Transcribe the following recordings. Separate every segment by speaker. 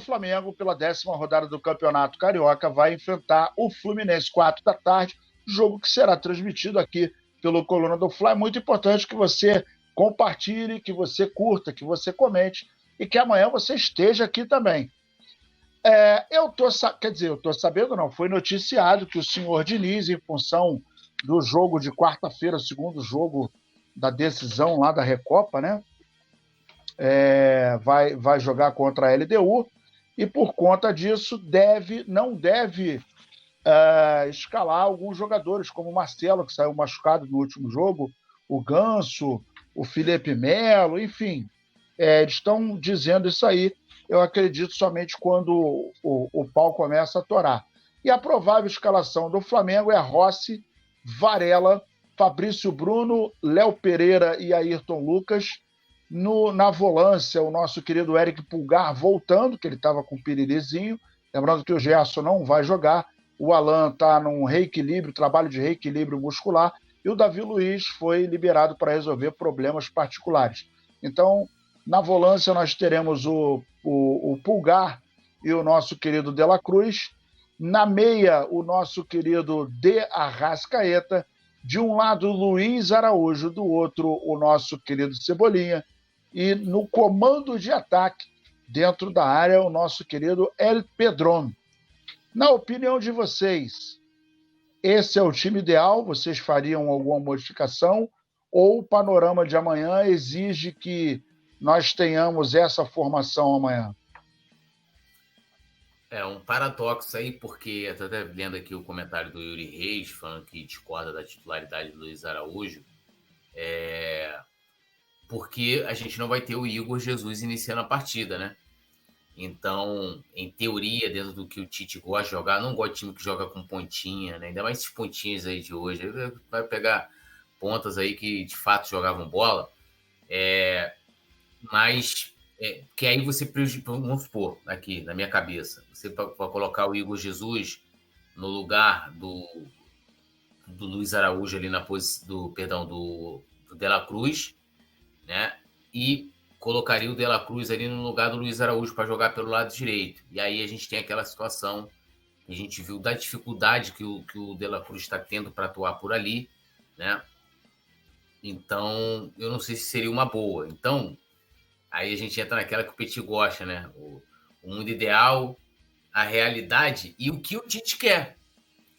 Speaker 1: Flamengo, pela 10ª rodada do Campeonato Carioca, vai enfrentar o Fluminense, 4 da tarde, jogo que será transmitido aqui pelo Coluna do Fla. É muito importante que você compartilhe, que você curta, que você comente e que amanhã você esteja aqui também. Eu estou sabendo, não, foi noticiado que o senhor Diniz, em função do jogo de quarta-feira, o segundo jogo da decisão lá da Recopa, né? Vai jogar contra a LDU e, por conta disso, não deve escalar alguns jogadores, como o Marcelo, que saiu machucado no último jogo, o Ganso, o Felipe Melo, enfim. Eles estão dizendo isso aí, eu acredito, somente quando o pau começa a torar. E a provável escalação do Flamengo é Rossi, Varela, Fabrício Bruno, Léo Pereira e Ayrton Lucas. Na volância, o nosso querido Eric Pulgar voltando, que ele estava com piririzinho. Lembrando que o Gerson não vai jogar. O Alan está num reequilíbrio, trabalho de reequilíbrio muscular. E o Davi Luiz foi liberado para resolver problemas particulares. Então, na volância, nós teremos o Pulgar e o nosso querido De La Cruz. Na meia, o nosso querido De Arrascaeta. De um lado, Luiz Araújo, do outro, o nosso querido Cebolinha. E no comando de ataque, dentro da área, o nosso querido El Pedron. Na opinião de vocês, esse é o time ideal? Vocês fariam alguma modificação? Ou o panorama de amanhã exige que nós tenhamos essa formação amanhã?
Speaker 2: É um paradoxo aí, porque estou até lendo aqui o comentário do Yuri Reis, falando que discorda da titularidade do Luiz Araújo, porque a gente não vai ter o Igor Jesus iniciando a partida, né? Então, em teoria, dentro do que o Tite gosta de jogar, não gosta de time que joga com pontinha, né? Ainda mais esses pontinhos aí de hoje. Vai pegar pontas aí que de fato jogavam bola, mas que aí você, vamos supor, aqui na minha cabeça, você vai colocar o Igor Jesus no lugar do Luiz Araújo ali na posição do De La Cruz, né? E colocaria o De La Cruz ali no lugar do Luiz Araújo para jogar pelo lado direito. E aí a gente tem aquela situação que a gente viu da dificuldade que o De La Cruz está tendo para atuar por ali, né? Então, eu não sei se seria uma boa. Então, aí a gente entra naquela que o Petit gosta, né? O mundo ideal, a realidade e o que o Tite quer.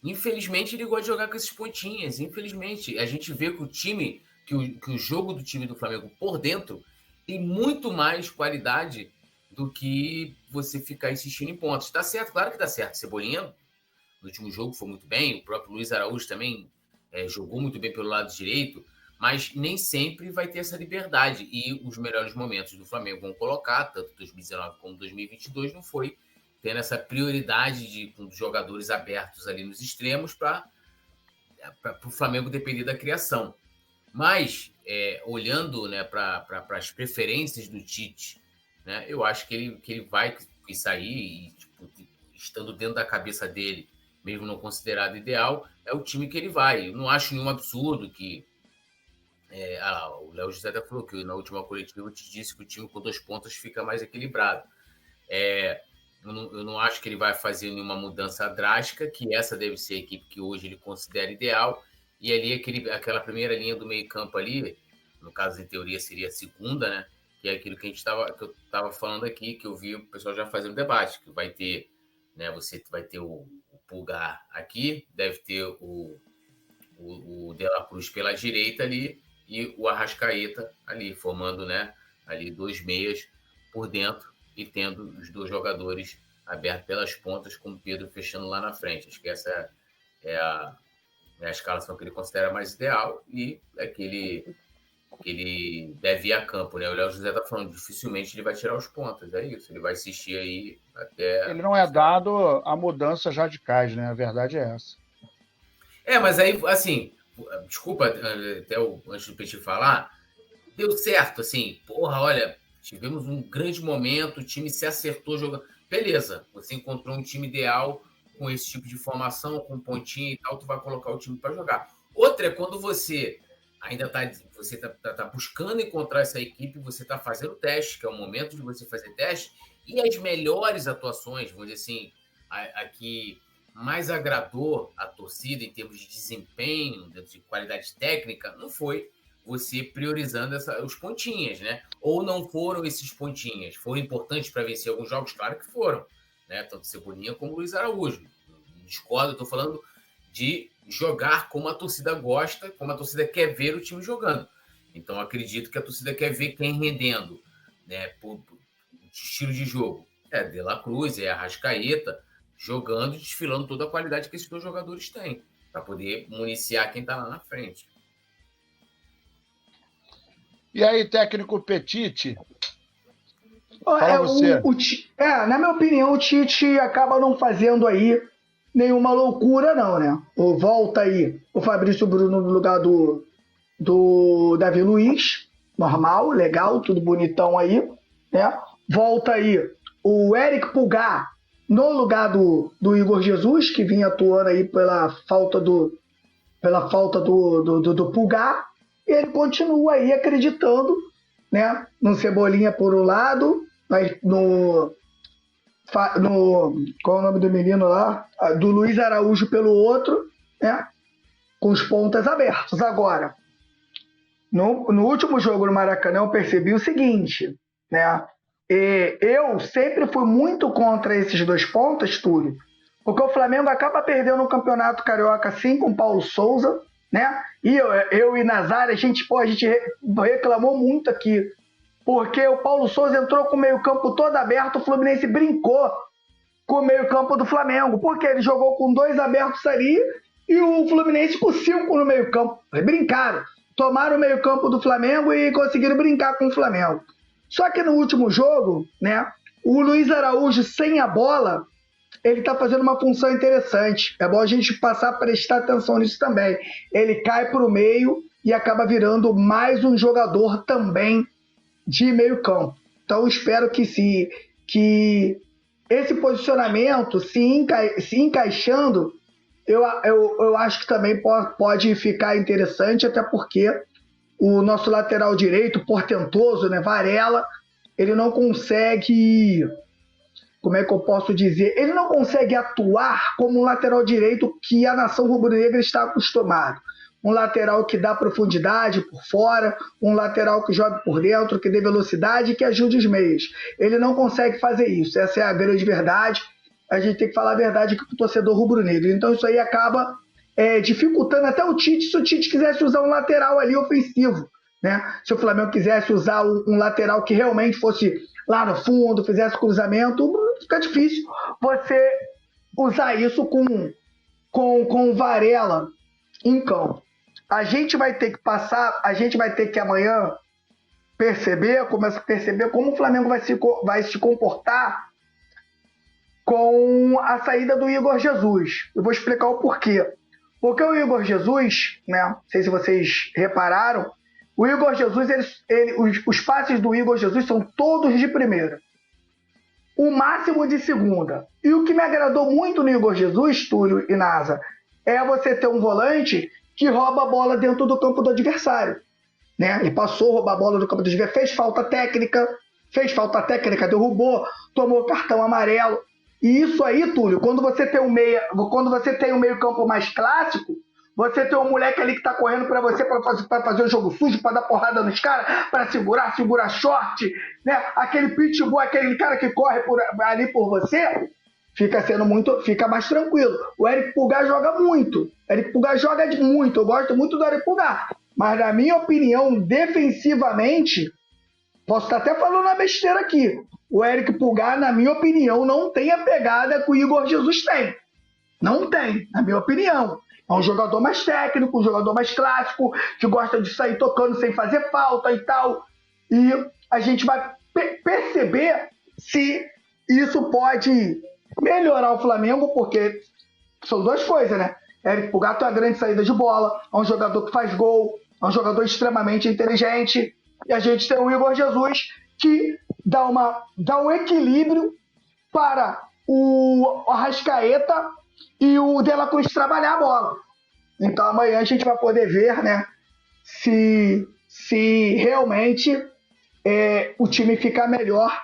Speaker 2: Infelizmente, ele gosta de jogar com esses pontinhas. Infelizmente, a gente vê que o time, que o jogo do time do Flamengo por dentro tem muito mais qualidade do que você ficar insistindo em pontos. Tá certo, claro que tá certo. Cebolinha, no último jogo, foi muito bem. O próprio Luiz Araújo também jogou muito bem pelo lado direito, mas nem sempre vai ter essa liberdade. E os melhores momentos do Flamengo vão colocar, tanto 2019 como 2022, não foi tendo essa prioridade com os jogadores abertos ali nos extremos para o Flamengo depender da criação. Mas, olhando, né, para as preferências do Tite, né, eu acho que ele vai sair, e, tipo, estando dentro da cabeça dele, mesmo não considerado ideal, é o time que ele vai. Eu não acho nenhum absurdo que... o Léo José até falou que na última coletiva eu te disse que o time com 2 pontas fica mais equilibrado. Eu não acho que ele vai fazer nenhuma mudança drástica, que essa deve ser a equipe que hoje ele considera ideal. E ali aquela primeira linha do meio-campo ali, no caso, em teoria, seria a segunda, né? Que é aquilo que que eu estava falando aqui, que eu vi o pessoal já fazendo debate, que vai ter, né? Você vai ter o Pulgar aqui, deve ter o De La Cruz pela direita ali e o Arrascaeta ali, formando, né? Ali 2 meias por dentro e tendo os 2 jogadores abertos pelas pontas, com o Pedro fechando lá na frente. Acho que essa é a escalação que ele considera mais ideal e é que ele deve ir a campo, né? O Léo José está falando, dificilmente ele vai tirar os pontos, é isso. Ele vai assistir aí até...
Speaker 1: Ele não é dado a mudanças radicais, né? A verdade é essa.
Speaker 2: Mas aí, assim, desculpa, até antes do Petit falar, deu certo, assim, porra, olha, tivemos um grande momento, o time se acertou jogando. Beleza, você encontrou um time ideal com esse tipo de formação, com pontinha e tal, tu vai colocar o time para jogar. Outra é quando você ainda tá buscando encontrar essa equipe, você tá fazendo teste, que é o momento de você fazer teste, E as melhores atuações, vamos dizer assim, a que mais agradou a torcida em termos de desempenho, de qualidade técnica, não foi você priorizando os pontinhas, né? Ou não foram esses pontinhas? Foram importantes para vencer alguns jogos? Claro que foram, né? Tanto Cebolinha como Luiz Araújo. Não discordo, estou falando de jogar como a torcida gosta, como a torcida quer ver o time jogando. Então, acredito que a torcida quer ver quem rendendo, né? Por estilo de jogo. É De La Cruz, é Arrascaeta, jogando e desfilando toda a qualidade que esses dois jogadores têm, para poder municiar quem está lá na frente.
Speaker 1: E aí, técnico Petite? Fala você.
Speaker 3: Na minha opinião, o Tite acaba não fazendo aí nenhuma loucura, não, né? Ou volta aí o Fabrício Bruno no lugar do Davi Luiz, normal, legal, tudo bonitão aí, né? Volta aí o Eric Pulgar no lugar do Igor Jesus, que vinha atuando aí pela falta do Pulgar, e ele continua aí acreditando, né? No Cebolinha por um lado, no qual é o nome do menino lá? Do Luiz Araújo pelo outro, né? Com os pontas abertos. Agora, no último jogo no Maracanã, eu percebi o seguinte, né? Eu sempre fui muito contra esses dois pontas, Túlio, porque o Flamengo acaba perdendo o Campeonato Carioca assim com o Paulo Souza, né? E eu e Nazário, a gente reclamou muito aqui, porque o Paulo Souza entrou com o meio-campo todo aberto, o Fluminense brincou com o meio-campo do Flamengo, porque ele jogou com 2 abertos ali e o Fluminense com 5 no meio-campo. Brincaram, tomaram o meio-campo do Flamengo e conseguiram brincar com o Flamengo. Só que no último jogo, né, o Luiz Araújo sem a bola, ele está fazendo uma função interessante. É bom a gente passar a prestar atenção nisso também. Ele cai para o meio e acaba virando mais um jogador também de meio campo. Então espero que esse posicionamento se encaixando, eu acho que também pode ficar interessante, até porque o nosso lateral direito, portentoso, né, Varela, ele não consegue, como é que eu posso dizer, ele não consegue atuar como um lateral direito que a nação rubro-negra está acostumado. Um lateral que dá profundidade por fora, um lateral que joga por dentro, que dê velocidade e que ajude os meios. Ele não consegue fazer isso, essa é a grande verdade. A gente tem que falar a verdade aqui para o torcedor rubro-negro. Então isso aí acaba dificultando até o Tite, se o Tite quisesse usar um lateral ali ofensivo, né? Se o Flamengo quisesse usar um lateral que realmente fosse lá no fundo, fizesse cruzamento, fica difícil você usar isso com Varela em campo. A gente vai ter que amanhã começar a perceber como o Flamengo vai se comportar com a saída do Igor Jesus. Eu vou explicar o porquê. Porque o Igor Jesus, né, não sei se vocês repararam, o Igor Jesus, os passes do Igor Jesus são todos de primeira. O máximo de segunda. E o que me agradou muito no Igor Jesus, Túlio e Nasa, é você ter um volante que rouba a bola dentro do campo do adversário. Né? Ele passou a roubar a bola do campo do adversário, fez falta técnica, derrubou, tomou cartão amarelo. E isso aí, Túlio, quando você tem um meio-campo mais clássico, você tem um moleque ali que tá correndo para você para fazer o jogo sujo, para dar porrada nos caras, para segurar short, né? Aquele pitbull, aquele cara que corre ali por você, fica mais tranquilo. O Eric Pulgar joga muito. Eu gosto muito do Eric Pulgar. Mas na minha opinião, defensivamente, posso estar até falando uma besteira aqui. O Eric Pulgar, na minha opinião, não tem a pegada que o Igor Jesus tem. Não tem, na minha opinião. É um jogador mais técnico, um jogador mais clássico, que gosta de sair tocando sem fazer falta e tal. E a gente vai perceber se isso pode melhorar o Flamengo, porque são duas coisas, né? Eric Pulgar tem uma grande saída de bola, é um jogador que faz gol, é um jogador extremamente inteligente. E a gente tem o Igor Jesus, que dá um equilíbrio para o Arrascaeta e o De La Cruz trabalhar a bola. Então amanhã a gente vai poder ver, né, se realmente o time ficar melhor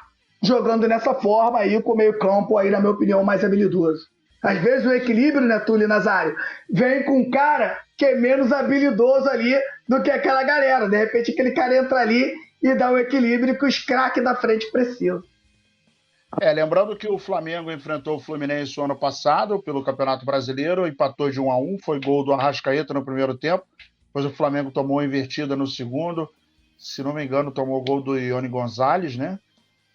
Speaker 3: jogando nessa forma aí, com o meio campo aí, na minha opinião, mais habilidoso. Às vezes o equilíbrio, né, Túlio e Nazário, vem com um cara que é menos habilidoso ali do que aquela galera. De repente aquele cara entra ali e dá o equilíbrio que os craques da frente precisam.
Speaker 1: Lembrando que o Flamengo enfrentou o Fluminense o ano passado pelo Campeonato Brasileiro, empatou de 1-1, foi gol do Arrascaeta no primeiro tempo, depois o Flamengo tomou uma invertida no segundo, se não me engano tomou gol do Ione Gonzalez, né?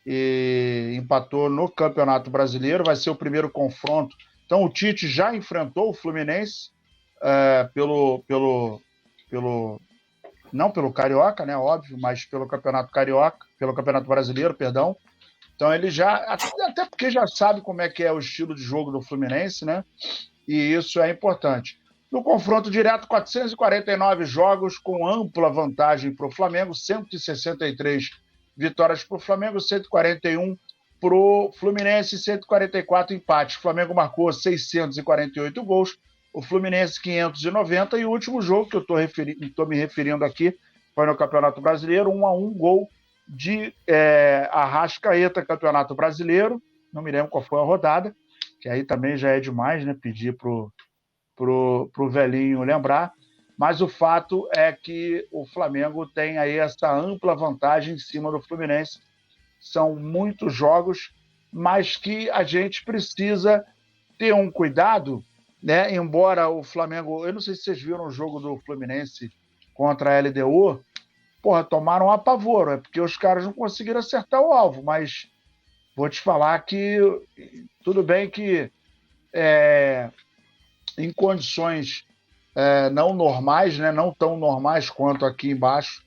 Speaker 1: E empatou no Campeonato Brasileiro, vai ser o primeiro confronto. Então o Tite já enfrentou o Fluminense não pelo Carioca, né, óbvio, mas pelo Campeonato Carioca, pelo Campeonato Brasileiro, perdão. Então ele já, até porque já sabe como é que é o estilo de jogo do Fluminense, né? E isso é importante. No confronto direto, 449 jogos com ampla vantagem para o Flamengo, 163 vitórias para o Flamengo, 141 para o Fluminense, 144 empates. O Flamengo marcou 648 gols, o Fluminense 590, e o último jogo que eu estou me referindo aqui foi no Campeonato Brasileiro, 1-1, gol de Arrascaeta, Campeonato Brasileiro. Não me lembro qual foi a rodada, que aí também já é demais, né? Pedir pro velhinho lembrar. Mas o fato é que o Flamengo tem aí essa ampla vantagem em cima do Fluminense. São muitos jogos, mas que a gente precisa ter um cuidado, né? Embora o Flamengo... Eu não sei se vocês viram o jogo do Fluminense contra a LDU. Porra, tomaram um apavoro, é porque os caras não conseguiram acertar o alvo, mas vou te falar que tudo bem que em condições não normais, né, não tão normais quanto aqui embaixo,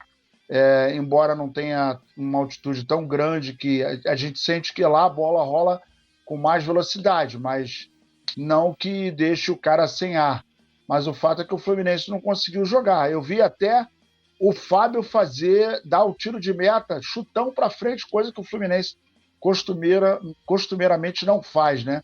Speaker 1: embora não tenha uma altitude tão grande que a gente sente que lá a bola rola com mais velocidade, mas não que deixe o cara sem ar. Mas o fato é que o Fluminense não conseguiu jogar. Eu vi até o Fábio dar o tiro de meta, chutão para frente, coisa que o Fluminense costumeiramente não faz, né?